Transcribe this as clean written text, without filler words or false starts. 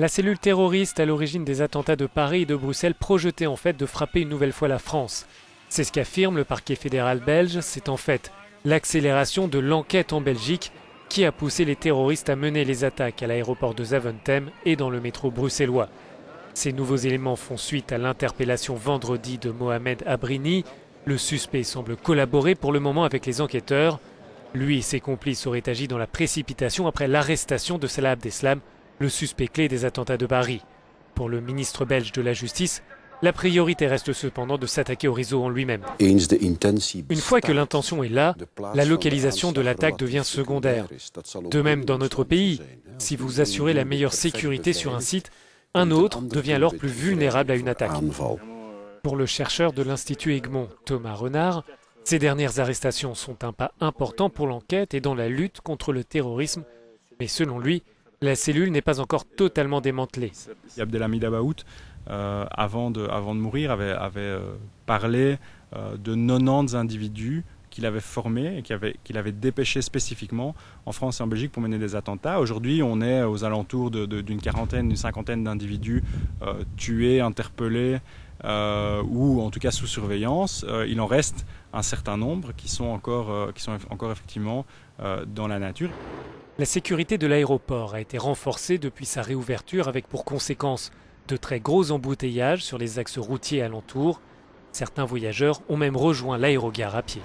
La cellule terroriste à l'origine des attentats de Paris et de Bruxelles projetait en fait de frapper une nouvelle fois la France. C'est ce qu'affirme le parquet fédéral belge, c'est en fait l'accélération de l'enquête en Belgique qui a poussé les terroristes à mener les attaques à l'aéroport de Zaventem et dans le métro bruxellois. Ces nouveaux éléments font suite à l'interpellation vendredi de Mohamed Abrini. Le suspect semble collaborer pour le moment avec les enquêteurs. Lui et ses complices auraient agi dans la précipitation après l'arrestation de Salah Abdeslam, le suspect clé des attentats de Paris. Pour le ministre belge de la Justice, la priorité reste cependant de s'attaquer au réseau en lui-même. Une fois que l'intention est là, la localisation de l'attaque devient secondaire. De même dans notre pays, si vous assurez la meilleure sécurité sur un site, un autre devient alors plus vulnérable à une attaque. Pour le chercheur de l'Institut Egmont, Thomas Renard, ces dernières arrestations sont un pas important pour l'enquête et dans la lutte contre le terrorisme. Mais selon lui, la cellule n'est pas encore totalement démantelée. Abdelhamid Abaout, avant de mourir, avait parlé de 90 individus qu'il avait formés et qu'il avait dépêchés spécifiquement en France et en Belgique pour mener des attentats. Aujourd'hui, on est aux alentours d'une quarantaine, d'une cinquantaine d'individus tués, interpellés ou en tout cas sous surveillance. Il en reste un certain nombre qui sont encore effectivement dans la nature. La sécurité de l'aéroport a été renforcée depuis sa réouverture avec pour conséquence de très gros embouteillages sur les axes routiers alentours. Certains voyageurs ont même rejoint l'aérogare à pied.